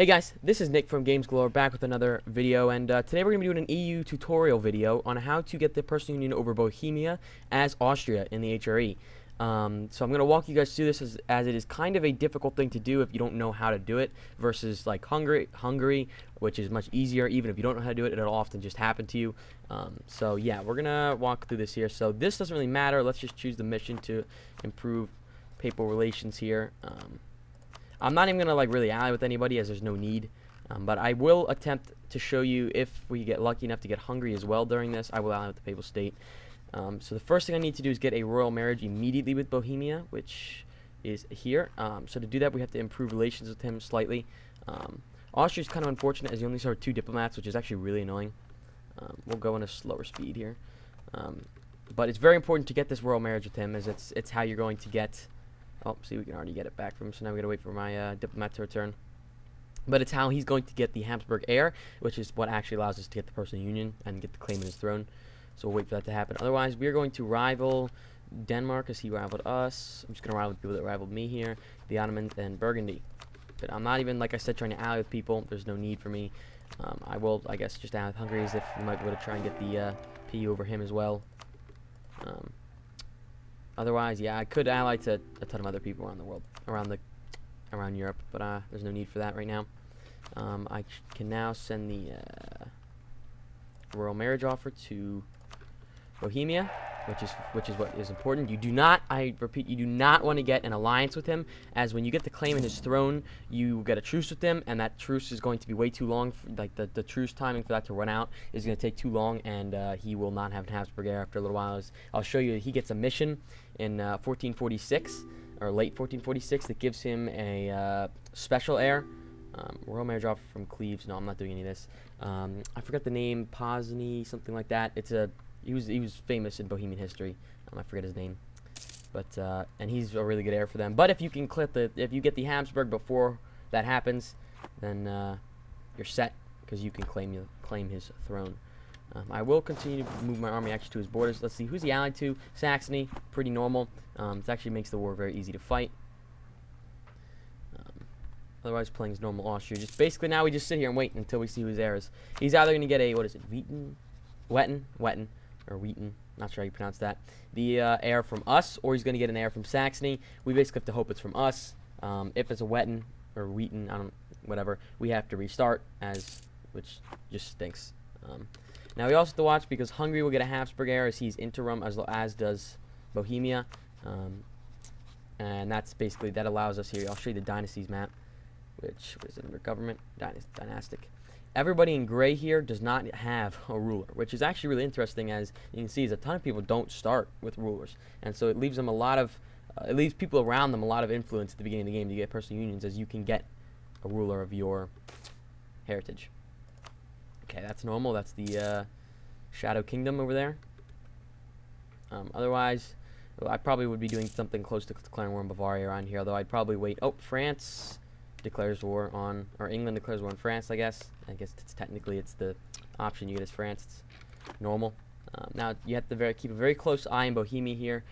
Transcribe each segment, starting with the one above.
Hey guys, this is Nick from Games Galore back with another video, and today we're going to be doing an EU tutorial video on how to get the personal union over Bohemia as Austria in the HRE. So I'm going to walk you guys through this as it is kind of a difficult thing to do if you don't know how to do it versus like Hungary, which is much easier. Even if you don't know how to do it, it'll often just happen to you. So yeah, we're going to walk through this here. So this doesn't really matter. Let's just choose the mission to improve papal relations here. I'm not even going to like really ally with anybody as there's no need, but I will attempt to show you if we get lucky enough to get Hungary as well during this. I will ally with the Papal State. So the first thing I need to do is get a royal marriage immediately with Bohemia, which is here. So to do that, we have to improve relations with him slightly. Austria is kind of unfortunate as you only serve 2 diplomats, which is actually really annoying. We'll go in a slower speed here. But it's very important to get this royal marriage with him, as it's how you're going to get... Oh, see, we can already get it back from him, so now we gotta wait for my diplomat to return. But it's how he's going to get the Habsburg heir, which is what actually allows us to get the personal union and get the claim in his throne. So we'll wait for that to happen. Otherwise, we are going to rival Denmark as he rivaled us. I'm just gonna rival the people that rivaled me here, the Ottomans and Burgundy. But I'm not even, like I said, trying to ally with people. There's no need for me. I will, I guess, just ally with Hungary as if we might be able to try and get the PU over him as well. Otherwise, yeah, I could ally to a ton of other people around the world, around Europe, but there's no need for that right now. I can now send the royal marriage offer to Bohemia, which is what is important. You do not, I repeat, you do not want to get an alliance with him, as when you get the claim in his throne, you get a truce with him, and that truce is going to be way too long. Like the truce timing for that to run out is going to take too long, and he will not have an Habsburg heir after a little while. I'll show you. He gets a mission in 1446 or late 1446 that gives him a special heir. Royal marriage offer from Cleves. No, I'm not doing any of this. I forgot the name. Pozny, something like that. He was famous in Bohemian history. I forget his name, but and he's a really good heir for them. But if you can if you get the Habsburg before that happens, then you're set because you can claim his throne. I will continue to move my army actually to his borders. Let's see who's he allied to. Saxony, pretty normal. It actually makes the war very easy to fight. Otherwise, playing as normal Austria. Just basically now we just sit here and wait until we see who his heir is. He's either going to get a Wettin, or Wheaton, not sure how you pronounce that, the heir from us, or he's going to get an heir from Saxony. We basically have to hope it's from us. If it's a Wettin or Wheaton, whatever, we have to restart, which just stinks. Now we also have to watch because Hungary will get a Habsburg heir as he's interim, as does Bohemia, and that's basically, that allows us here. I'll show you the dynasties map, which is under government, dynastic. Everybody in gray here does not have a ruler, which is actually really interesting. As you can see, a ton of people don't start with rulers, and so it leaves them it leaves people around them a lot of influence at the beginning of the game to get personal unions, as you can get a ruler of your heritage. Okay, that's normal. That's the Shadow Kingdom over there. Otherwise, well, I probably would be doing something close to declaring war on Bavaria around here, although I'd probably wait. Oh, France declares war on, or England declares war on France, I guess. It's technically the option you get is France. It's normal. Now you have to keep a very close eye in Bohemia here,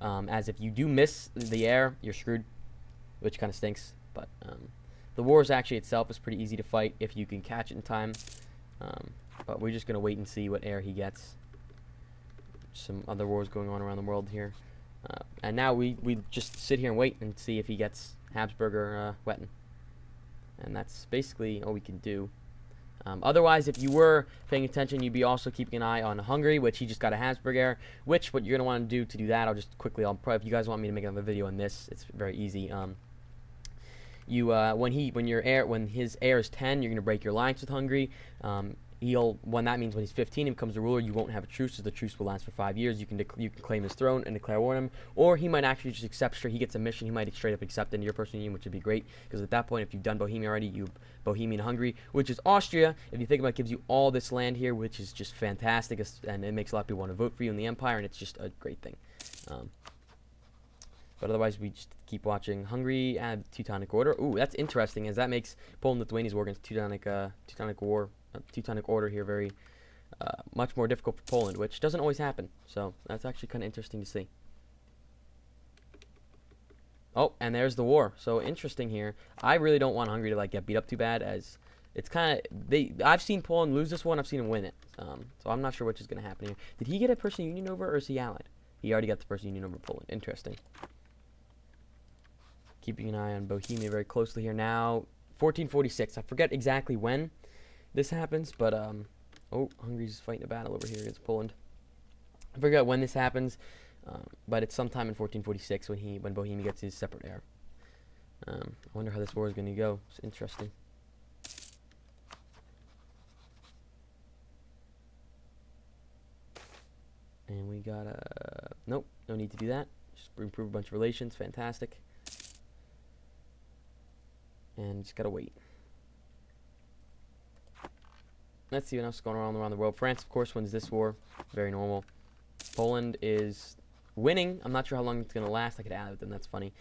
as if you do miss the heir, you're screwed, which kind of stinks. But the war actually itself is pretty easy to fight if you can catch it in time. But we're just gonna wait and see what heir he gets. Some other wars going on around the world here, and now we just sit here and wait and see if he gets Habsburg or Wettin. And that's basically all we can do. Otherwise, if you were paying attention, you'd be also keeping an eye on Hungary, which he just got a Habsburg heir. Which, what you're going to want to do that, I'll just quickly, if you guys want me to make another video on this, it's very easy. When his heir is 10, you're going to break your alliance with Hungary. That means when he's 15 and becomes a ruler, you won't have a truce, so the truce will last for 5 years. You can claim his throne and declare war on him, or he might actually just accept. Sure, he gets a mission. He might straight up accept into your personal union, which would be great, because at that point, if you've done Bohemia already, Bohemia and Hungary, which is Austria. If you think about it, gives you all this land here, which is just fantastic, and it makes a lot of people want to vote for you in the empire, and it's just a great thing. But otherwise, we just keep watching. Hungary add Teutonic Order. Ooh, that's interesting, as that makes Poland-Lithuania's war against Teutonic Order here very much more difficult for Poland, which doesn't always happen. So that's actually kind of interesting to see. Oh, and there's the war. So interesting here. I really don't want Hungary to like get beat up too bad, as it's kind of I've seen Poland lose this one. I've seen him win it. So I'm not sure which is going to happen here. Did he get a Persian Union over, or is he allied? He already got the Persian Union over Poland. Interesting. Keeping an eye on Bohemia very closely here now. 1446. I forget exactly when this happens, but oh, Hungary's fighting a battle over here against Poland. I forget when this happens, but it's sometime in 1446 when Bohemia gets his separate heir. I wonder how this war is going to go. It's interesting. And we got nope, no need to do that. Just improve a bunch of relations. Fantastic. And just gotta wait. Let's see what else is going on around the world. France, of course, wins this war. Very normal. Poland is winning. I'm not sure how long it's gonna last. I could add with them. That's funny.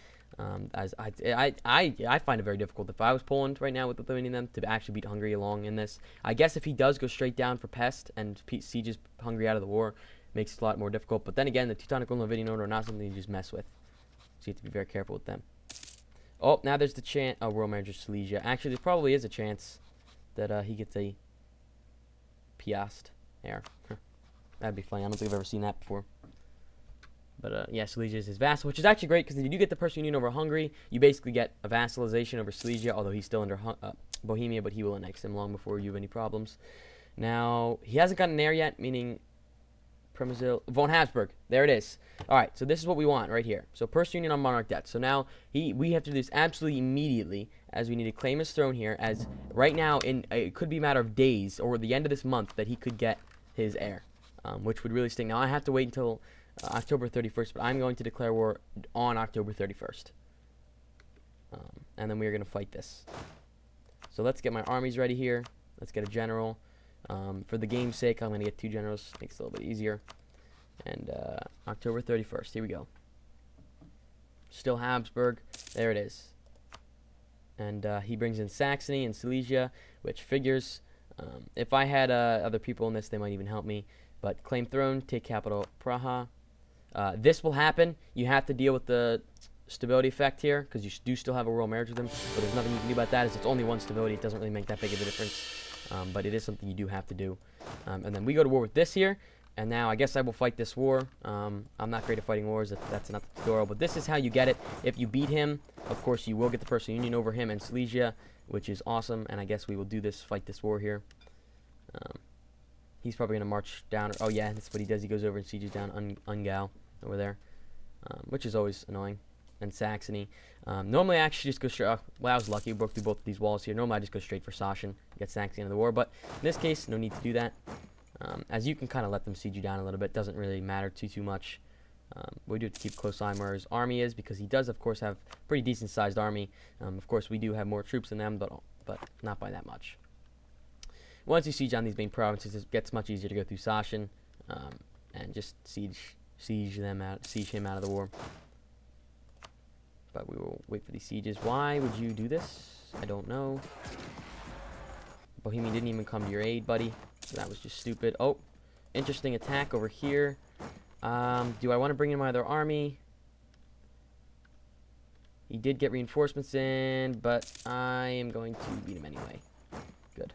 As I find it very difficult. If I was Poland right now with Lithuania them to actually beat Hungary along in this, I guess if he does go straight down for Pest and sieges Hungary out of the war, makes it a lot more difficult. But then again, the Teutonic Lavidian Order are not something you just mess with, so you have to be very careful with them. Oh, now there's the chance. Oh, Royal Marriage of Silesia. Actually, there probably is a chance that he gets a Piast heir. That'd be funny. I don't think I've ever seen that before. But yeah, Silesia is his vassal, which is actually great because if you do get the Persian Union over Hungary, you basically get a vassalization over Silesia, although he's still under Bohemia, but he will annex him long before you have any problems. Now, he hasn't gotten an heir yet, meaning Premysl von Habsburg. There it is. All right, so this is what we want right here. So Persian Union on monarch debt. So now we have to do this absolutely immediately, as we need to claim his throne here. As right now, it could be a matter of days or the end of this month that he could get his heir, which would really sting. Now I have to wait until October 31st, but I'm going to declare war on October 31st, and then we're going to fight this. So let's get my armies ready here. Let's get a general. For the game's sake, I'm going to get 2 generals. Makes it a little bit easier. And October 31st. Here we go. Still Habsburg. There it is. And he brings in Saxony and Silesia, which figures. If I had other people in this, they might even help me. But claim throne, take capital Praha. This will happen. You have to deal with the stability effect here, because you do still have a royal marriage with him. But there's nothing you can do about that, as it's only one stability. It doesn't really make that big of a difference. But it is something you do have to do. And then we go to war with this here. And now I guess I will fight this war. I'm not great at fighting wars. That's not the tutorial. But this is how you get it. If you beat him, of course, you will get the Persian Union over him and Silesia, which is awesome. And I guess we will do this, fight this war here. He's probably going to march down. Oh, yeah, that's what he does. He goes over and sieges down Ungau over there, which is always annoying. And Saxony. Normally I actually just go straight. Well, I was lucky. Broke through both of these walls here. Normally I just go straight for Sachin, get Saxony into the war. But in this case, no need to do that. As you can kind of let them siege you down a little bit. Doesn't really matter too much. We do have to keep close eye on where his army is, because he does, of course, have a pretty decent sized army. Of course, we do have more troops than them, but not by that much. Once you siege on these main provinces, it gets much easier to go through Sachin and just siege him out of the war. But we will wait for these sieges. Why would you do this? I don't know. Bohemia didn't even come to your aid, buddy. So that was just stupid. Oh, interesting attack over here. Do I want to bring in my other army? He did get reinforcements in, but I am going to beat him anyway. Good.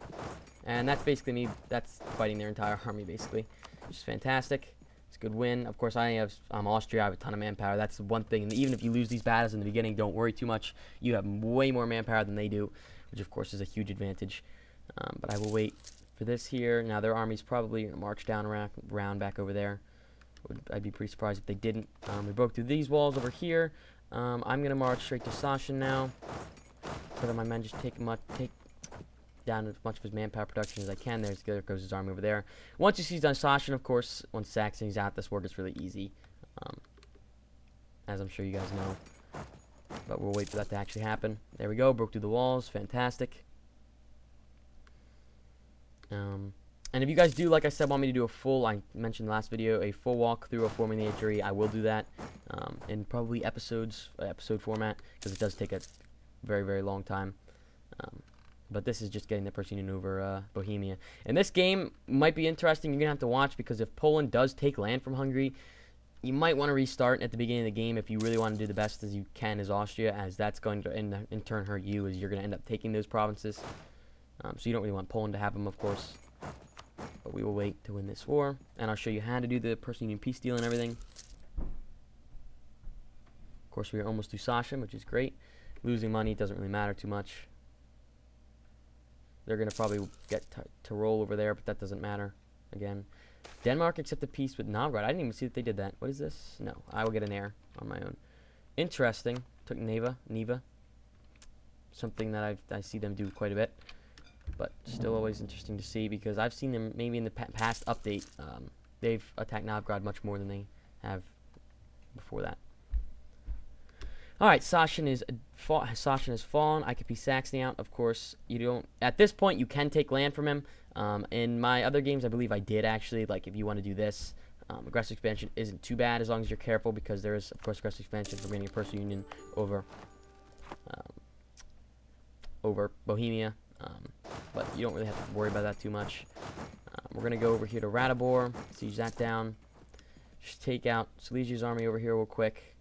And that's basically me. That's fighting their entire army, basically, which is fantastic. It's a good win. Of course, I'm Austria. I have a ton of manpower. That's the one thing. And even if you lose these battles in the beginning, don't worry too much. You have way more manpower than they do, which, of course, is a huge advantage. But I will wait for this here. Now, their army's probably going to march down around back over there. I'd be pretty surprised if they didn't. We broke through these walls over here. I'm going to march straight to Sachin now, so that my men just take down as much of his manpower production as I can. There goes his army over there. Once he's done Sachin, of course, once Saxony's out, this war gets really easy, as I'm sure you guys know. But we'll wait for that to actually happen. There we go. Broke through the walls. Fantastic. And if you guys do, like I said, want me to do a full, I mentioned in the last video, a full walkthrough of forming the HRE, I will do that in probably episode format, because it does take a very, very long time. But this is just getting the Persian Union over Bohemia. And this game might be interesting. You're going to have to watch, because if Poland does take land from Hungary, you might want to restart at the beginning of the game if you really want to do the best as you can as Austria, as that's going to in turn hurt you, as you're going to end up taking those provinces. So you don't really want Poland to have them, of course. But we will wait to win this war, and I'll show you how to do the Personal Union peace deal and everything. Of course, we are almost through Sachem, which is great. Losing money doesn't really matter too much. They're going to probably get to roll over there, but that doesn't matter. Again, Denmark accepted peace with Novgorod. I didn't even see that they did that. What is this? No, I will get an heir on my own. Interesting. Took Neva. Something that I see them do quite a bit. But still always interesting to see, because I've seen them maybe in the past update. They've attacked Novgorod much more than they have before that. Alright, Sachem has fallen. I could be Saxony out. Of course, you don't. At this point, you can take land from him. In my other games, I believe I did actually. Like, if you want to do this, aggressive expansion isn't too bad as long as you're careful, because there is, of course, aggressive expansion for gaining a personal union over Bohemia. But you don't really have to worry about that too much. We're going to go over here to Ratibor, siege that down. Just take out Silesia's army over here real quick.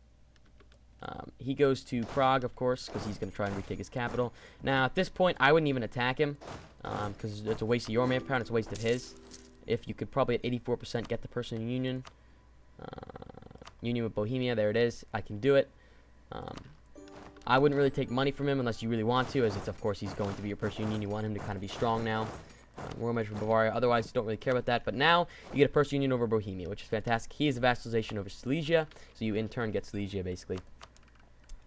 He goes to Prague, of course, because he's going to try and retake his capital. Now, at this point, I wouldn't even attack him, because it's a waste of your manpower and it's a waste of his. If you could probably at 84% get the personal union. Union with Bohemia, there it is. I can do it. I wouldn't really take money from him unless you really want to, as it's, of course, he's going to be your personal union. You want him to kind of be strong now. Royal measure for Bavaria. Otherwise, you don't really care about that. But now, you get a personal union over Bohemia, which is fantastic. He is a vassalization over Silesia, so you in turn get Silesia, basically.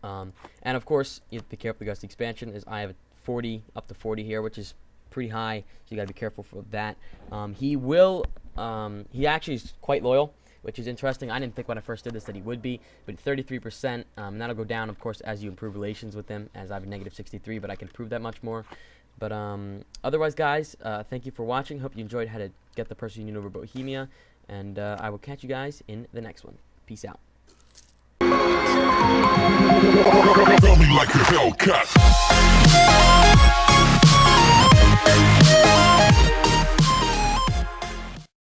And of course, you have to be careful because the expansion is, I have a 40, up to 40 here, which is pretty high, so you gotta be careful for that. He actually is quite loyal, which is interesting. I didn't think when I first did this that he would be, but 33%, and that'll go down, of course, as you improve relations with him, as I have a negative 63, but I can improve that much more. But otherwise, guys, thank you for watching. Hope you enjoyed how to get the personal union over Bohemia, and I will catch you guys in the next one. Peace out. Tell me like a Hellcat.